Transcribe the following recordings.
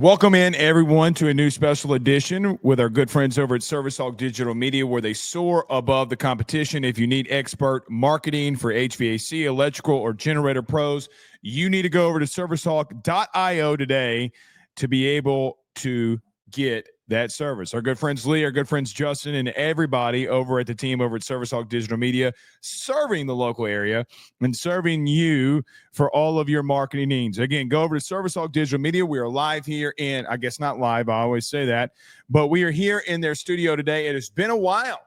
Welcome in, everyone, to a new special edition with our good friends over at Service Hawk Digital Media, where they soar above the competition. If you need expert marketing for HVAC, electrical, or generator pros, you need to go over to servicehawk.io today to be able to get that service. Our good friends Lee, our good friends Justin, and everybody over at the team over at Service Hawk Digital Media, serving the local area and serving you for all of your marketing needs. Again, go over to Service Hawk Digital Media. We are live here in, I guess not live, I always say that, but we are here in their studio today. It has been a while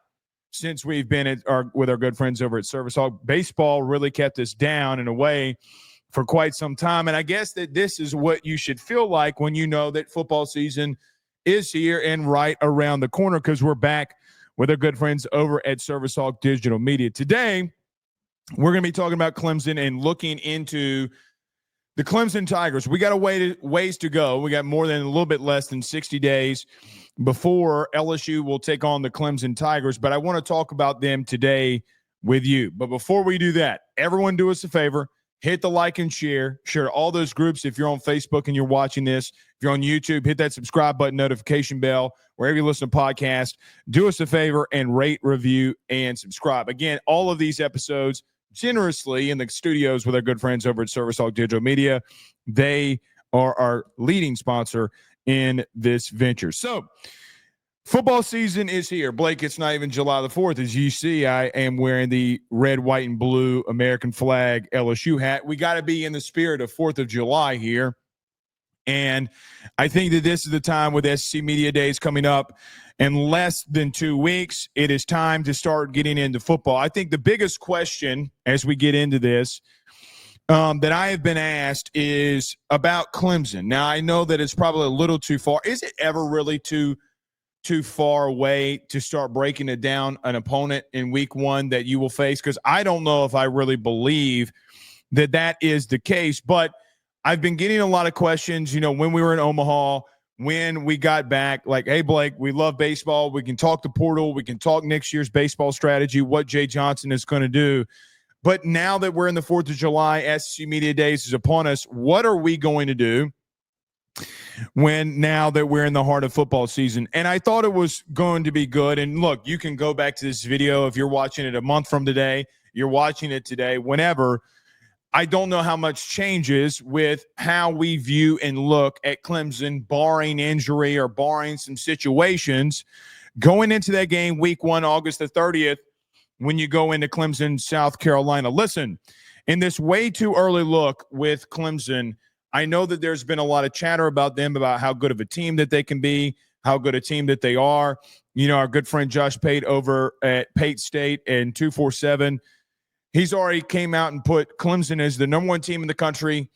since we've been with our good friends over at Service Hawk. Baseball really kept us down and away for quite some time, and I guess that this is what you should feel like when you know that football season is here and right around the corner, because we're back with our good friends over at Service Hawk Digital Media. Today, we're going to be talking about Clemson and looking into the Clemson Tigers. We got a ways to go. We got more than a little bit less than 60 days before LSU will take on the Clemson Tigers, but I want to talk about them today with you. But before we do that, everyone do us a favor. Hit the like and share all those groups. If you're on Facebook and you're watching this, if you're on YouTube, hit that subscribe button, notification bell, wherever you listen to podcasts. Do us a favor and rate, review, and subscribe. Again, all of these episodes generously in the studios with our good friends over at Service Hawk Digital Media. They are our leading sponsor in this venture. So, football season is here. Blake, it's not even July the 4th. As you see, I am wearing the red, white, and blue American flag LSU hat. We got to be in the spirit of 4th of July here. And I think that this is the time with SEC Media Days coming up in less than 2 weeks. It is time to start getting into football. I think the biggest question as we get into this that I have been asked is about Clemson. Now, I know that it's probably a little too far. Is it ever really too far away to start breaking it down an opponent in week one that you will face? Because I don't know if I really believe that that is the case, but I've been getting a lot of questions, when we were in Omaha, when we got back, like, hey, Blake, we love baseball. We can talk the portal. We can talk next year's baseball strategy, what Jay Johnson is going to do. But now that we're in the 4th of July, SEC Media Days is upon us, what are we going to do now that we're in the heart of football season? And I thought it was going to be good. And look, you can go back to this video if you're watching it a month from today, you're watching it today, whenever. I don't know how much changes with how we view and look at Clemson, barring injury or barring some situations going into that game week one, August the 30th, when you go into Clemson, South Carolina. Listen, in this way too early look with Clemson, I know that there's been a lot of chatter about them, about how good of a team that they can be, how good a team that they are. Our good friend Josh Pate over at Pate State and 247, he's already came out and put Clemson as the number one team in the country,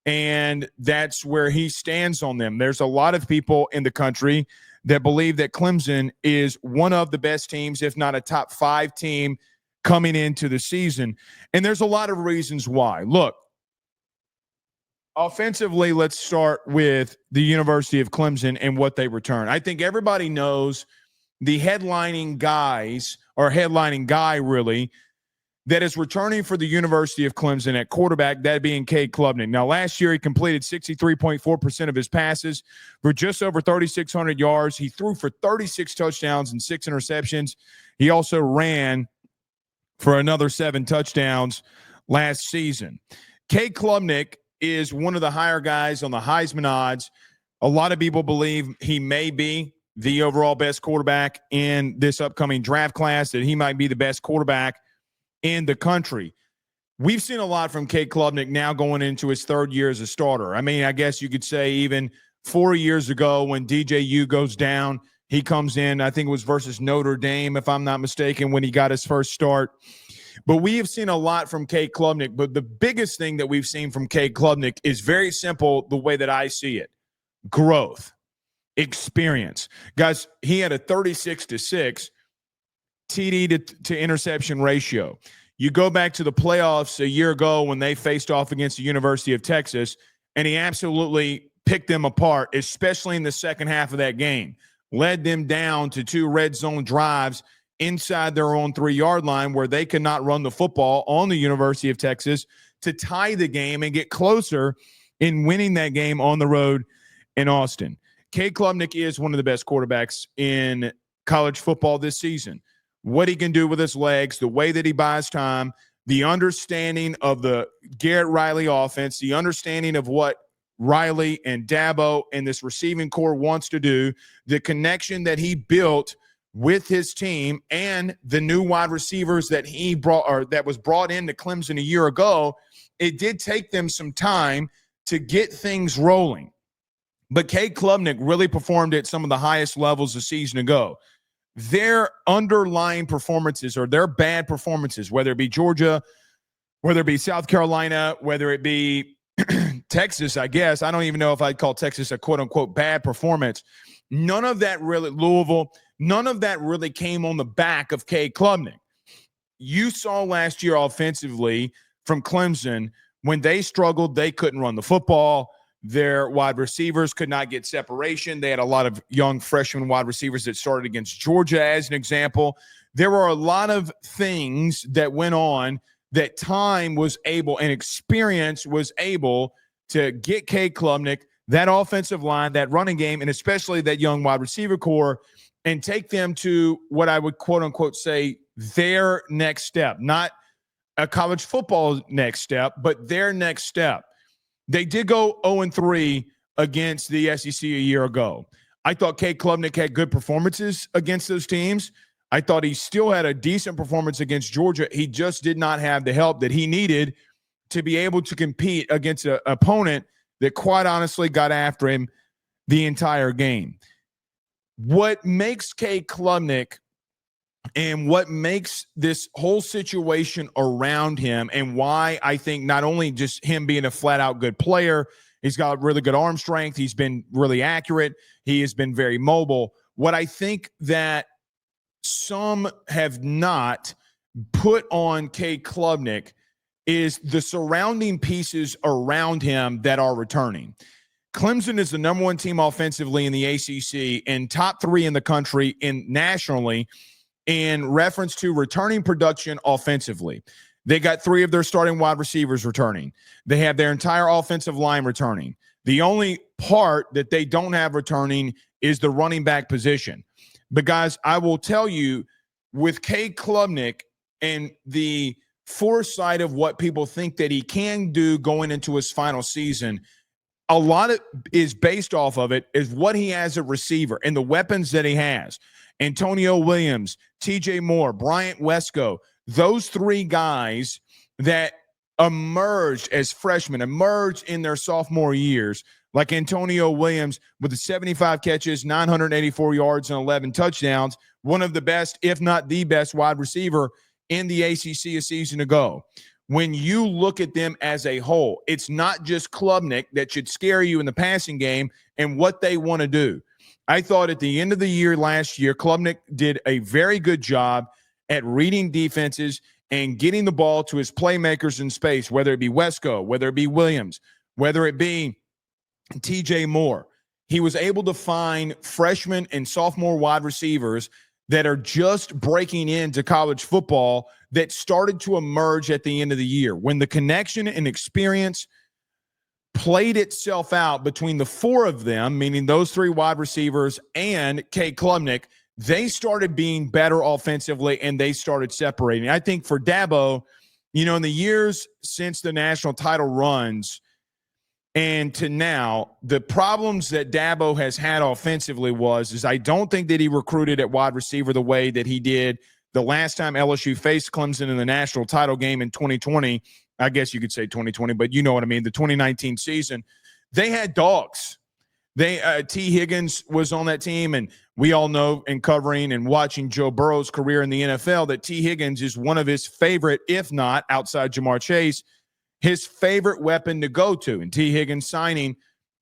and that's where he stands on them. There's a lot of people in the country that believe that Clemson is one of the best teams, if not a top 5 team coming into the season. And there's a lot of reasons why. Look, offensively, let's start with the University of Clemson and what they return. I think everybody knows the headlining guys, or headlining guy really, that is returning for the University of Clemson at quarterback, that being Cade Klubnik. Now, last year he completed 63.4% of his passes for just over 3,600 yards. He threw for 36 touchdowns and 6 interceptions. He also ran for another 7 touchdowns last season. Cade Klubnik is one of the higher guys on the Heisman odds. A lot of people believe he may be the overall best quarterback in this upcoming draft class, that he might be the best quarterback in the country. We've seen a lot from Cade Klubnik now going into his 3rd year as a starter. I mean, I guess you could say even 4 years ago when DJU goes down, he comes in, I think it was versus Notre Dame, if I'm not mistaken, when he got his first start. But we have seen a lot from Cade Klubnik. But the biggest thing that we've seen from Cade Klubnik is very simple, the way that I see it: growth, experience. Guys, he had a 36-6 TD to interception ratio. You go back to the playoffs a year ago when they faced off against the University of Texas, and he absolutely picked them apart, especially in the second half of that game. Led them down to 2 red zone drives inside their own 3-yard line where they could not run the football on the University of Texas to tie the game and get closer in winning that game on the road in Austin. Cade Klubnik is one of the best quarterbacks in college football this season. What he can do with his legs, the way that he buys time, the understanding of the Garrett Riley offense, the understanding of what Riley and Dabo and this receiving core wants to do, the connection that he built with his team and the new wide receivers that he brought or that was brought into Clemson a year ago. It did take them some time to get things rolling. But Cade Klubnik really performed at some of the highest levels a season ago. Their underlying performances or their bad performances, whether it be Georgia, whether it be South Carolina, whether it be Texas, I guess. I don't even know if I'd call Texas a quote-unquote bad performance. None of that really, Louisville, none of that really came on the back of Cade Klubnik. You saw last year offensively from Clemson, when they struggled, they couldn't run the football. Their wide receivers could not get separation. They had a lot of young freshman wide receivers that started against Georgia, as an example. There were a lot of things that went on that time was able and experience was able to get Cade Klubnik, that offensive line, that running game, and especially that young wide receiver core, and take them to what I would quote-unquote say their next step. Not a college football next step, but their next step. They did go 0-3 against the SEC a year ago. I thought Cade Klubnik had good performances against those teams. I thought he still had a decent performance against Georgia. He just did not have the help that he needed to be able to compete against an opponent that quite honestly got after him the entire game. What makes Cade Klubnik and what makes this whole situation around him, and why I think not only just him being a flat-out good player, he's got really good arm strength, he's been really accurate, he has been very mobile. What I think that some have not put on Cade Klubnik is the surrounding pieces around him that are returning. Clemson is the number one team offensively in the ACC and top 3 in the country and nationally in reference to returning production offensively. They got 3 of their starting wide receivers returning. They have their entire offensive line returning. The only part that they don't have returning is the running back position. But guys, I will tell you, with Cade Klubnik and the foresight of what people think that he can do going into his final season, a lot of is based off of it is what he has at receiver and the weapons that he has. Antonio Williams, TJ Moore, Bryant Wesco, those 3 guys that emerged as freshmen, emerged in their sophomore years, like Antonio Williams with the 75 catches, 984 yards, and 11 touchdowns, one of the best, if not the best, wide receiver in the ACC a season ago. When you look at them as a whole, it's not just Klubnik that should scare you in the passing game and what they want to do. I thought at the end of the year last year, Klubnik did a very good job at reading defenses and getting the ball to his playmakers in space, whether it be Wesco, whether it be Williams, whether it be TJ Moore. He was able to find freshman and sophomore wide receivers that are just breaking into college football that started to emerge at the end of the year. When the connection and experience played itself out between the 4 of them, meaning those 3 wide receivers and Cade Klubnik, they started being better offensively and they started separating. I think for Dabo, in the years since the national title runs and to now, the problems that Dabo has had offensively is I don't think that he recruited at wide receiver the way that he did the last time LSU faced Clemson in the national title game in 2020. I guess you could say 2020, but you know what I mean, the 2019 season. They had dogs. T. Higgins was on that team, and we all know in covering and watching Joe Burrow's career in the NFL that T. Higgins is one of his favorite, if not outside Jamar Chase, his favorite weapon to go to. And T. Higgins signing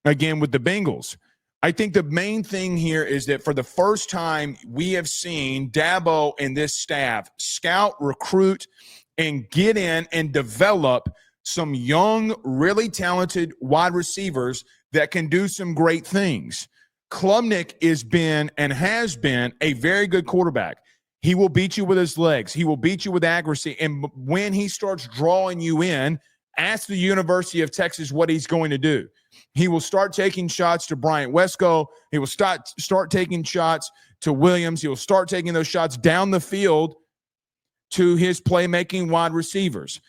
again with the Bengals. I think the main thing here is that for the first time, we have seen Dabo and this staff scout, recruit, and get in and develop some young, really talented wide receivers that can do some great things. Klubnik has been a very good quarterback. He will beat you with his legs. He will beat you with accuracy. And when he starts drawing you in, ask the University of Texas what he's going to do. He will start taking shots to Bryant Wesco. He will start taking shots to Williams. He will start taking those shots down the field to his playmaking wide receivers.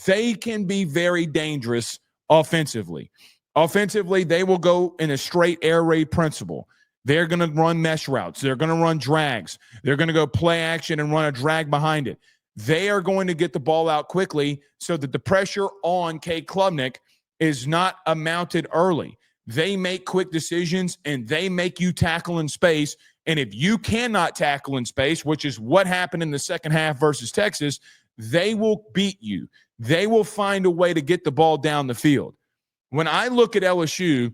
They can be very dangerous offensively. Offensively, they will go in a straight air raid principle. They're going to run mesh routes. They're going to run drags. They're going to go play action and run a drag behind it. They are going to get the ball out quickly so that the pressure on Cade Klubnik is not mounted early. They make quick decisions, and they make you tackle in space. And if you cannot tackle in space, which is what happened in the second half versus Texas, they will beat you. They will find a way to get the ball down the field. When I look at LSU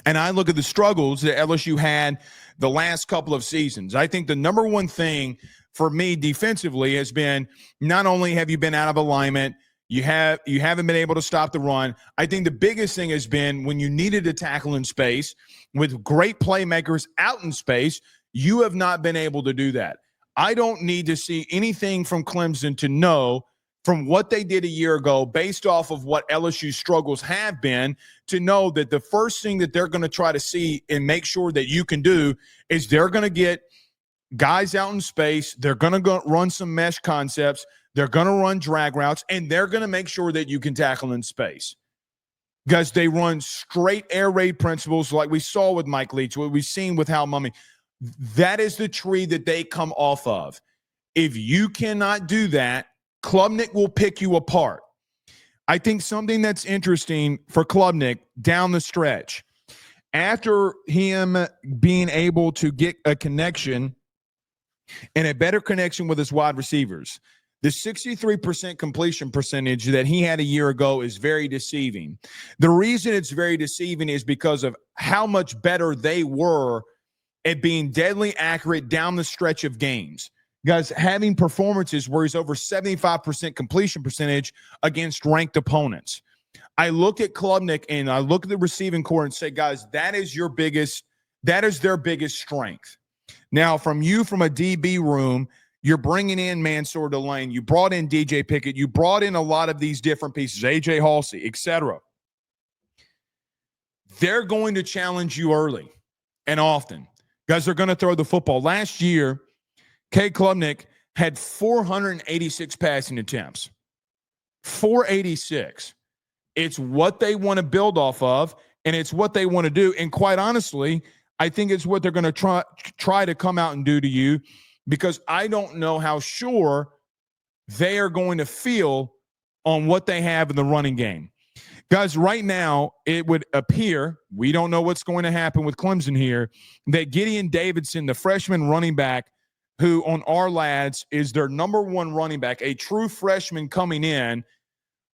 and I look at the struggles that LSU had the last couple of seasons, I think the number one thing for me defensively has been not only have you been out of alignment, you haven't been able to stop the run. I think the biggest thing has been when you needed to tackle in space with great playmakers out in space, you have not been able to do that. I don't need to see anything from Clemson to know from what they did a year ago based off of what LSU's struggles have been to know that the first thing that they're going to try to see and make sure that you can do is they're going to get guys out in space. They're going to go run some mesh concepts. They're going to run drag routes, and they're going to make sure that you can tackle in space. Because they run straight air raid principles like we saw with Mike Leach, what we've seen with Hal Mummy. That is the tree that they come off of. If you cannot do that, Klubnik will pick you apart. I think something that's interesting for Klubnik down the stretch, after him being able to get a connection and a better connection with his wide receivers, the 63% completion percentage that he had a year ago is very deceiving. The reason it's very deceiving is because of how much better they were at being deadly accurate down the stretch of games. Guys, having performances where he's over 75% completion percentage against ranked opponents. I look at Klubnik and I look at the receiving core and say, guys, that is their biggest strength. Now, from a DB room, you're bringing in Mansour Delane. You brought in DJ Pickett. You brought in a lot of these different pieces, AJ Halsey, etc. They're going to challenge you early and often. Guys, they're going to throw the football. Last year, Cade Klubnik had 486 passing attempts. 486. It's what they want to build off of, and it's what they want to do. And quite honestly, I think it's what they're going to try to come out and do to you, because I don't know how sure they are going to feel on what they have in the running game. Guys, right now, it would appear, we don't know what's going to happen with Clemson here, that Gideon Davidson, the freshman running back, who on our lads is their number one running back, a true freshman coming in,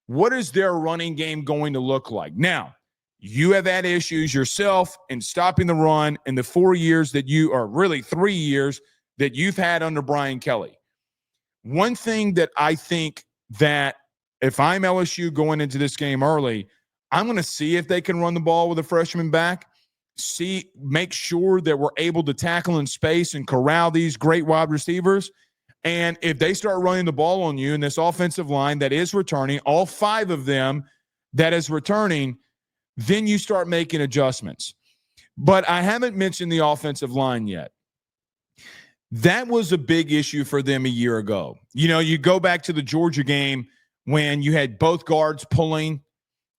what is their running game going to look like? Now, you have had issues yourself in stopping the run in the 4 years that you are really 3 years that you've had under Brian Kelly. One thing that I think that if I'm LSU going into this game early, I'm going to see if they can run the ball with a freshman back, make sure that we're able to tackle in space and corral these great wide receivers. And if they start running the ball on you in this offensive line that is returning, all 5 of them that is returning, then you start making adjustments. But I haven't mentioned the offensive line yet. That was a big issue for them a year ago. You know, you go back to the Georgia game when you had both guards pulling,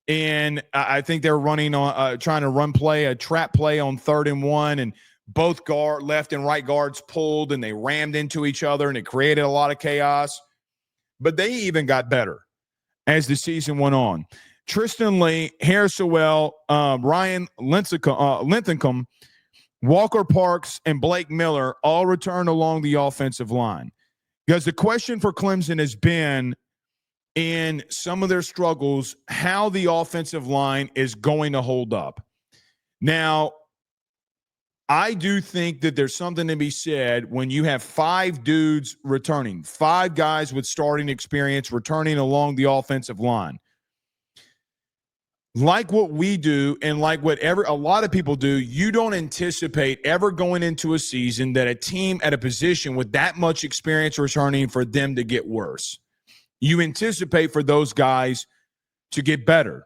and I think they were running on trying to run play, a trap play on 3rd and 1, and both left and right guards pulled, and they rammed into each other, and it created a lot of chaos. But they even got better as the season went on. Tristan Lee, Harris Sewell, Ryan Linthicum, Walker Parks, and Blake Miller all return along the offensive line. Because the question for Clemson has been, in some of their struggles, how the offensive line is going to hold up. Now, I do think that there's something to be said when you have 5 dudes returning, 5 guys with starting experience returning along the offensive line. Like what we do and like what a lot of people do, you don't anticipate ever going into a season that a team at a position with that much experience returning for them to get worse. You anticipate for those guys to get better.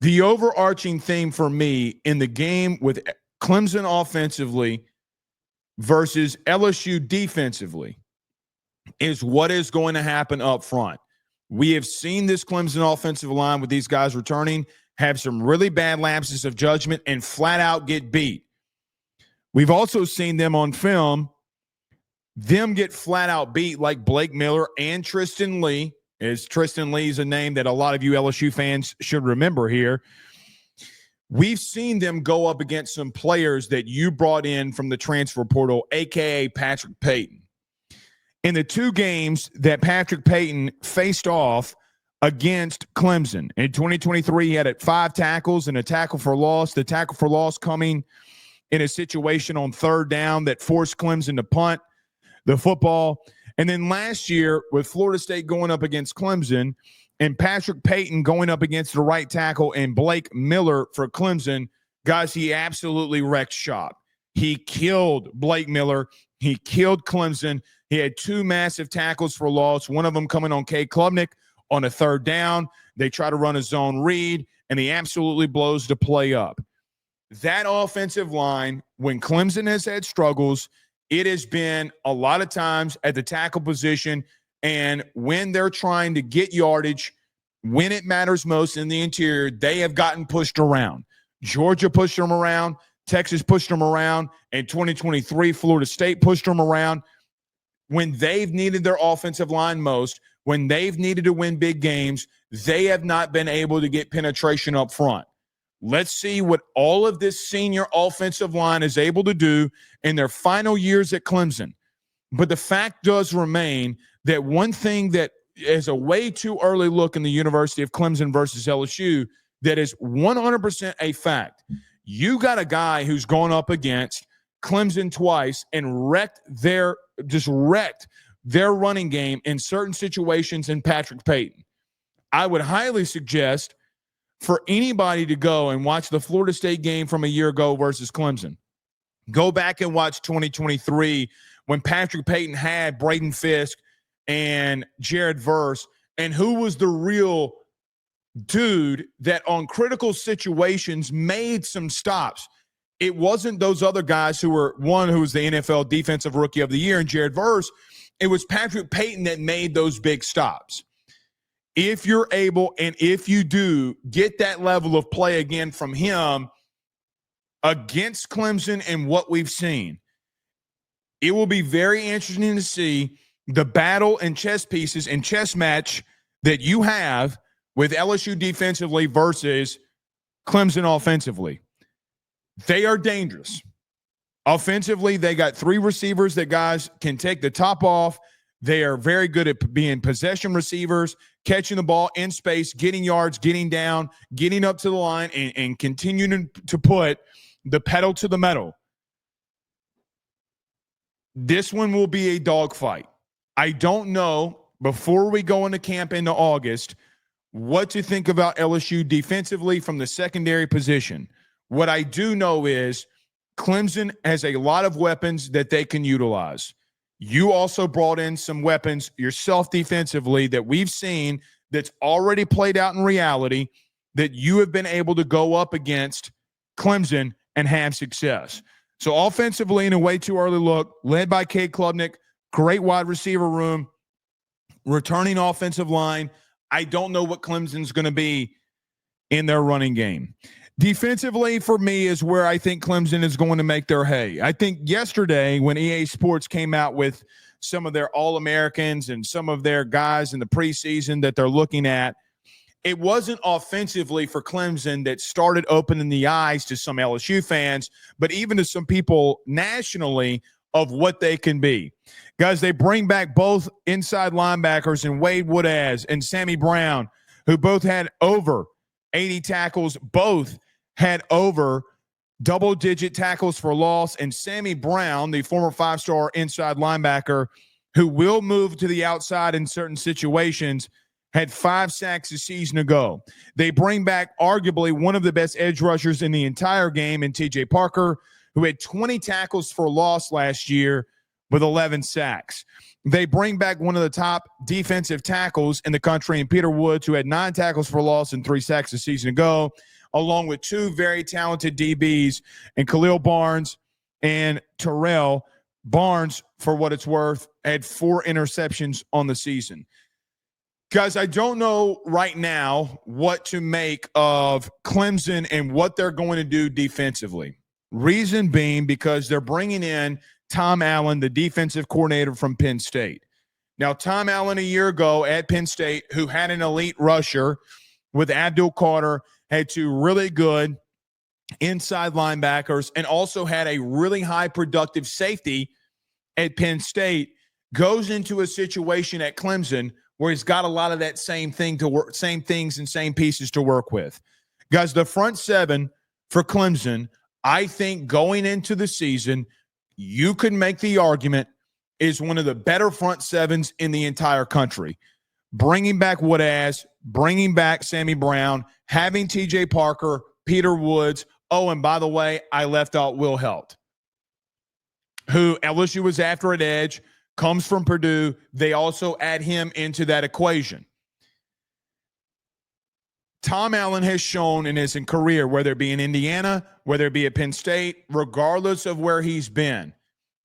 The overarching theme for me in the game with Clemson offensively versus LSU defensively is what is going to happen up front. We have seen this Clemson offensive line with these guys returning have some really bad lapses of judgment and flat out get beat. We've also seen them on film, them get flat out beat like Blake Miller and Tristan Lee. Tristan Lee is a name that a lot of you LSU fans should remember here. We've seen them go up against some players that you brought in from the transfer portal, a.k.a. Patrick Payton. In the two games that Patrick Payton faced off against Clemson, in 2023, he had 5 tackles and a tackle for loss. The tackle for loss coming in a situation on third down that forced Clemson to punt the football. And then last year with Florida State going up against Clemson and Patrick Payton going up against the right tackle and Blake Miller for Clemson, guys, he absolutely wrecked shop. He killed Blake Miller. He killed Clemson. He had 2 massive tackles for loss, one of them coming on Cade Klubnik on a third down. They try to run a zone read, and he absolutely blows the play up. That offensive line, when Clemson has had struggles, it has been a lot of times at the tackle position, and when they're trying to get yardage, when it matters most in the interior, they have gotten pushed around. Georgia pushed them around. Texas pushed them around. In 2023, Florida State pushed them around. When they've needed their offensive line most, when they've needed to win big games, they have not been able to get penetration up front. Let's see what all of this senior offensive line is able to do in their final years at Clemson. But the fact does remain that one thing that is a way too early look in the University of Clemson versus LSU that is 100% a fact. You got a guy who's gone up against Clemson twice and wrecked their running game in certain situations in Patrick Payton. I would highly suggest for anybody to go and watch the Florida State game from a year ago versus Clemson. Go back and watch 2023 when Patrick Payton had Braden Fisk and Jared Verse, and who was the real dude that on critical situations made some stops. It wasn't those other guys who were one who was the NFL Defensive Rookie of the Year and Jared Verse. It was Patrick Payton that made those big stops. If you're able and if you do get that level of play again from him against Clemson and what we've seen, it will be very interesting to see the battle and chess pieces and chess match that you have with LSU defensively versus Clemson offensively. They are dangerous. Offensively, they got 3 receivers that guys can take the top off. They are very good at being possession receivers, catching the ball in space, getting yards, getting down, getting up to the line, and continuing to put the pedal to the metal. This one will be a dogfight. I don't know, before we go into camp into August, what to think about LSU defensively from the secondary position. What I do know is Clemson has a lot of weapons that they can utilize. You also brought in some weapons yourself defensively that we've seen that's already played out in reality that you have been able to go up against Clemson and have success. So offensively, in a way too early look, led by Cade Klubnik, great wide receiver room, returning offensive line. I don't know what Clemson's going to be in their running game. Defensively, for me, is where I think Clemson is going to make their hay. I think yesterday when EA Sports came out with some of their All-Americans and some of their guys in the preseason that they're looking at, it wasn't offensively for Clemson that started opening the eyes to some LSU fans, but even to some people nationally of what they can be. Guys, they bring back both inside linebackers in Wade Woodaz and Sammy Brown, who both had over 80 tackles, both had over double-digit tackles for loss, and Sammy Brown, the former 5-star inside linebacker who will move to the outside in certain situations, had 5 sacks a season ago. They bring back arguably one of the best edge rushers in the entire game in TJ Parker, who had 20 tackles for loss last year with 11 sacks. They bring back one of the top defensive tackles in the country in Peter Woods, who had 9 tackles for loss and 3 sacks a season ago, along with 2 very talented DBs in Khalil Barnes and Terrell. Barnes, for what it's worth, had 4 interceptions on the season. Guys, I don't know right now what to make of Clemson and what they're going to do defensively. Reason being because they're bringing in Tom Allen, the defensive coordinator from Penn State. Now, Tom Allen a year ago at Penn State, who had an elite rusher with Abdul Carter, had 2 really good inside linebackers, and also had a really high productive safety at Penn State, goes into a situation at Clemson where he's got a lot of that same things and same pieces to work with. Guys, the front 7 for Clemson, I think going into the season, you could make the argument is one of the better front 7s in the entire country. Bringing back Woodaz, bringing back Sammy Brown, having TJ Parker, Peter Woods. Oh, and by the way, I left out Will Helt, who LSU was after at edge, comes from Purdue. They also add him into that equation. Tom Allen has shown in his career, whether it be in Indiana, whether it be at Penn State, regardless of where he's been,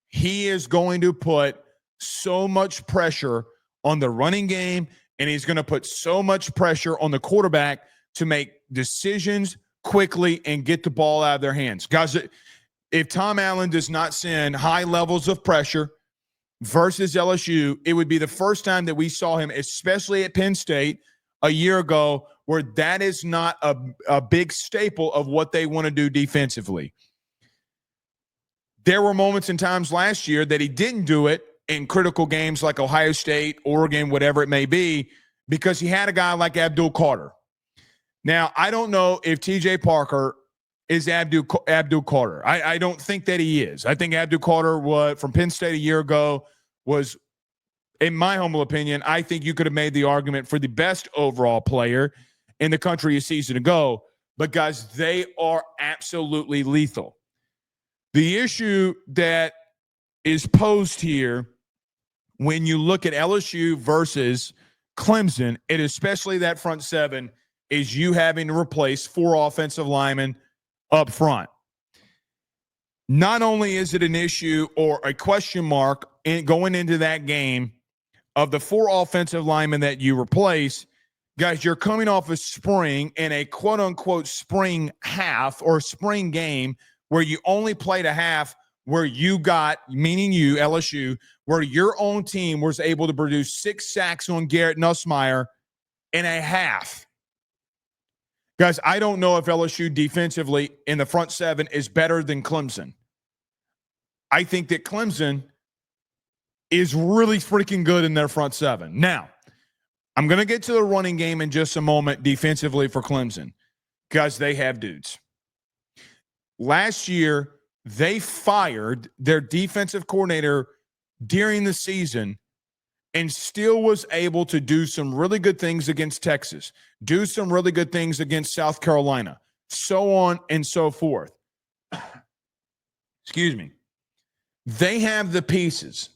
he is going to put so much pressure on the running game, and he's going to put so much pressure on the quarterback to make decisions quickly and get the ball out of their hands. Guys, if Tom Allen does not send high levels of pressure versus LSU, it would be the first time that we saw him, especially at Penn State a year ago, where that is not a big staple of what they want to do defensively. There were moments and times last year that he didn't do it in critical games like Ohio State, Oregon, whatever it may be, because he had a guy like Abdul Carter. Now, I don't know if TJ Parker is Abdul Carter. I don't think that he is. I think Abdul Carter from Penn State a year ago was, in my humble opinion, I think you could have made the argument for the best overall player in the country a season ago. But, guys, they are absolutely lethal. The issue that is posed here when you look at LSU versus Clemson, and especially that front 7, is you having to replace 4 offensive linemen up front. Not only is it an issue or a question mark going into that game of the 4 offensive linemen that you replace, guys, you're coming off a spring in a quote-unquote spring half or spring game where you only played a half where you got, meaning you, LSU, where your own team was able to produce 6 sacks on Garrett Nussmeier in a half. Guys, I don't know if LSU defensively in the front 7 is better than Clemson. I think that Clemson is really freaking good in their front 7. Now, I'm going to get to the running game in just a moment defensively for Clemson, because they have dudes. Last year, they fired their defensive coordinator during the season and still was able to do some really good things against Texas, do some really good things against South Carolina, so on and so forth. Excuse me. They have the pieces.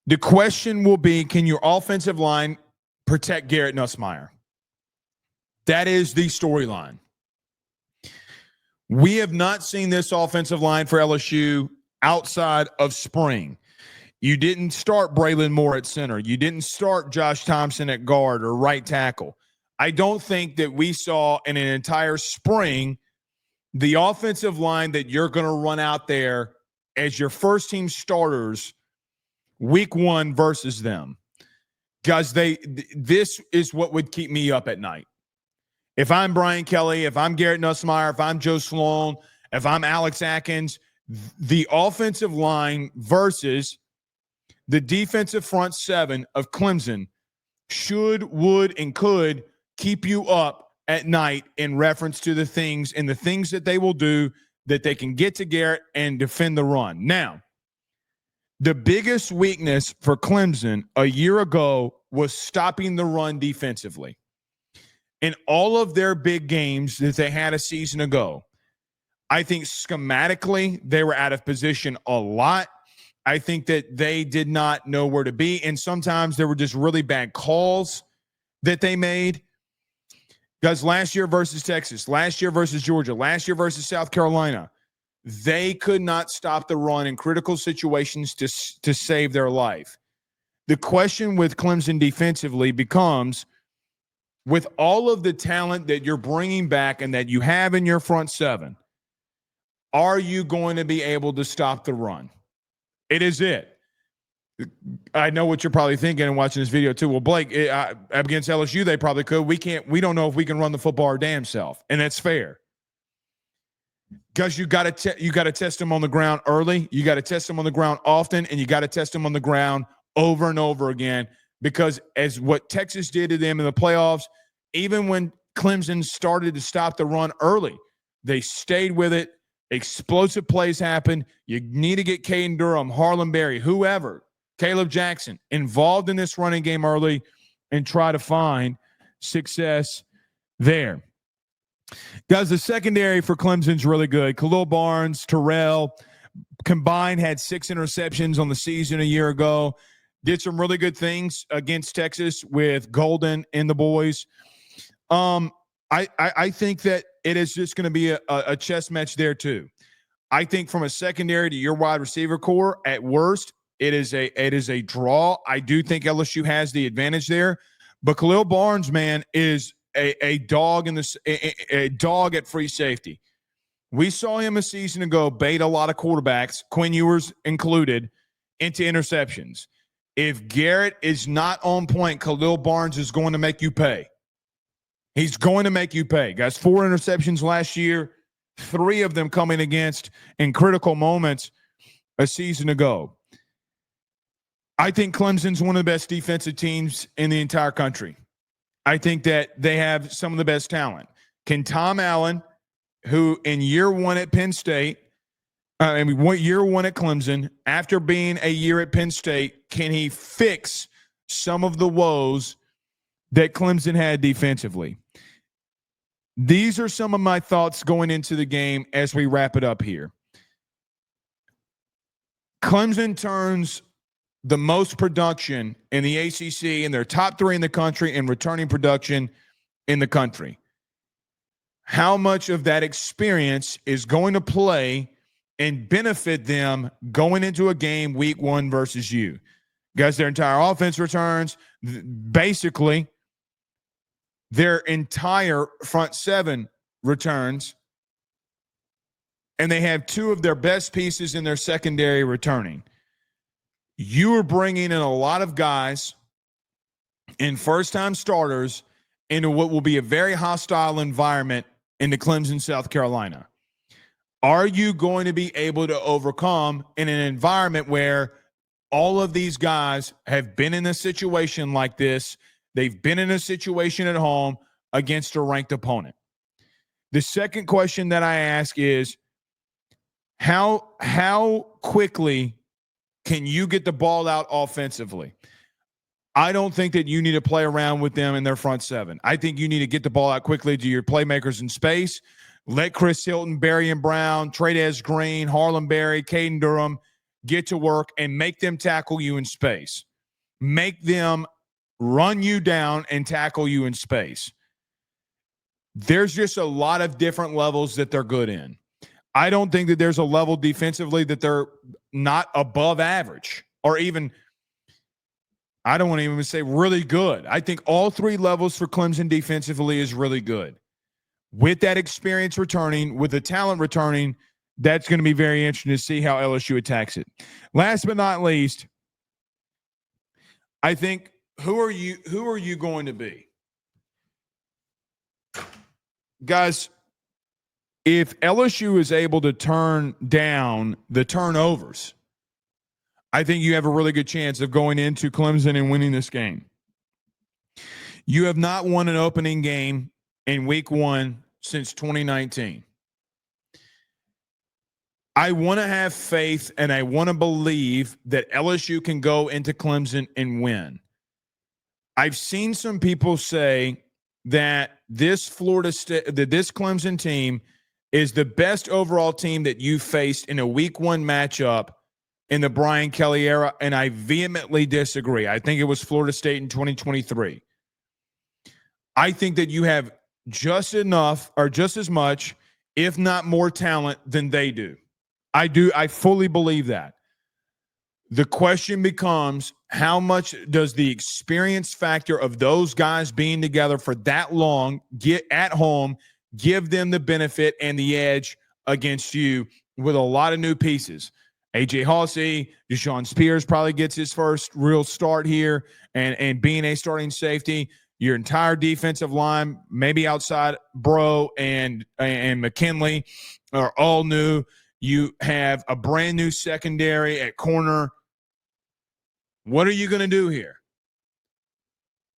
The question will be, can your offensive line protect Garrett Nussmeier? That is the storyline. We have not seen this offensive line for LSU outside of spring. You didn't start Braylon Moore at center. You didn't start Josh Thompson at guard or right tackle. I don't think that we saw in an entire spring the offensive line that you're going to run out there as your first team starters week 1 versus them. Guys, this is what would keep me up at night. If I'm Brian Kelly, if I'm Garrett Nussmeier, if I'm Joe Sloan, if I'm Alex Atkins, the offensive line versus the defensive front 7 of Clemson should, would, and could keep you up at night in reference to the things that they will do that they can get to Garrett and defend the run. Now, the biggest weakness for Clemson a year ago was stopping the run defensively. In all of their big games that they had a season ago, I think schematically they were out of position a lot. I think that they did not know where to be. And sometimes there were just really bad calls that they made. Because last year versus Texas, last year versus Georgia, last year versus South Carolina, they could not stop the run in critical situations to save their life. The question with Clemson defensively becomes, with all of the talent that you're bringing back and that you have in your front seven, are you going to be able to stop the run? It is it. I know what you're probably thinking and watching this video too. Well, Blake, against LSU, they probably could. We don't know if we can run the football our damn self, and that's fair. Because you got to test them on the ground early. You got to test them on the ground often, and you got to test them on the ground over and over again. Because as what Texas did to them in the playoffs, even when Clemson started to stop the run early, they stayed with it. Explosive plays happen. You need to get Caden Durham, Harlan Berry, whoever, Caleb Jackson involved in this running game early and try to find success there. Guys, the secondary for Clemson's really good. Khalil Barnes, Terrell, combined had 6 interceptions on the season a year ago. Did some really good things against Texas with Golden and the boys. I think that it is just going to be a chess match there too. I think from a secondary to your wide receiver core, at worst, it is a draw. I do think LSU has the advantage there, but Khalil Barnes, man, is a dog a dog at free safety. We saw him a season ago bait a lot of quarterbacks, Quinn Ewers included, into interceptions. If Garrett is not on point, Khalil Barnes is going to make you pay. He's going to make you pay. Guys, 4 interceptions last year, 3 of them coming against in critical moments a season ago. I think Clemson's one of the best defensive teams in the entire country. I think that they have some of the best talent. Can Tom Allen, who in year 1 at Penn State, year 1 at Clemson, after being a year at Penn State, can he fix some of the woes that Clemson had defensively? These are some of my thoughts going into the game as we wrap it up here. Clemson turns the most production in the ACC, and they're top 3 in the country in returning production in the country. How much of that experience is going to play and benefit them going into a game week 1 versus you? Guys, their entire offense returns. Basically, their entire front 7 returns, and they have 2 of their best pieces in their secondary returning. You are bringing in a lot of guys and first-time starters into what will be a very hostile environment into Clemson, South Carolina. Are you going to be able to overcome in an environment where all of these guys have been in a situation like this? They've been in a situation at home against a ranked opponent. The second question that I ask is, how quickly can you get the ball out offensively? I don't think that you need to play around with them in their front 7. I think you need to get the ball out quickly to your playmakers in space. Let Chris Hilton, Berrien Brown, Trey'Dez Green, Harlan Berry, Caden Durham get to work and make them tackle you in space. Make them run you down and tackle you in space. There's just a lot of different levels that they're good in. I don't think that there's a level defensively that they're not above average or even, I don't want to even say really good. I think all 3 levels for Clemson defensively is really good. With that experience returning, with the talent returning, that's going to be very interesting to see how LSU attacks it. Last but not least, I think, who are you going to be? Guys, if LSU is able to turn down the turnovers, I think you have a really good chance of going into Clemson and winning this game. You have not won an opening game in week 1 since 2019. I want to have faith and I want to believe that LSU can go into Clemson and win. I've seen some people say that this Clemson team is the best overall team that you faced in a week 1 matchup in the Brian Kelly era, and I vehemently disagree. I think it was Florida State in 2023. I think that you have just enough or just as much, if not more talent than they do. I fully believe that. The question becomes, how much does the experience factor of those guys being together for that long, get at home, give them the benefit and the edge against you with a lot of new pieces? AJ Hawsey, Deshaun Spears probably gets his first real start here, and being a starting safety. Your entire defensive line, maybe outside Bro and McKinley, are all new. You have a brand new secondary at corner. What are you going to do here?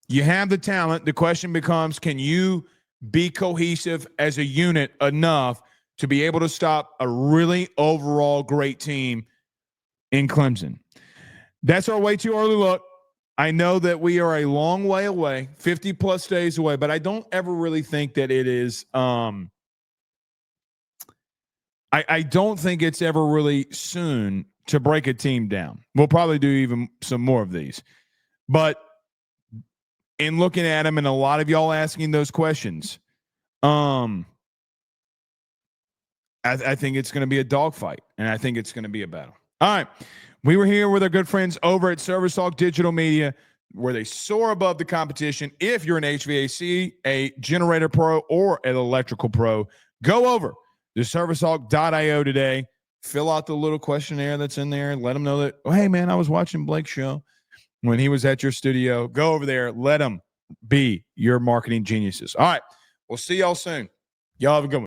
You have the talent. The question becomes, can you be cohesive as a unit enough to be able to stop a really overall great team in Clemson? That's our way too early look. I know that we are a long way away, 50 plus days away, but I don't ever really think that it is. I don't think it's ever really soon to break a team down. We'll probably do even some more of these. But in looking at them and a lot of y'all asking those questions, I think it's going to be a dogfight, and I think it's going to be a battle. All right. We were here with our good friends over at Service Talk Digital Media, where they soar above the competition. If you're an HVAC, a generator pro, or an electrical pro, go over to servicetalk.io today. Fill out the little questionnaire that's in there and let them know that, oh, hey, man, I was watching Blake's show when he was at your studio. Go over there. Let them be your marketing geniuses. All right. We'll see y'all soon. Y'all have a good one.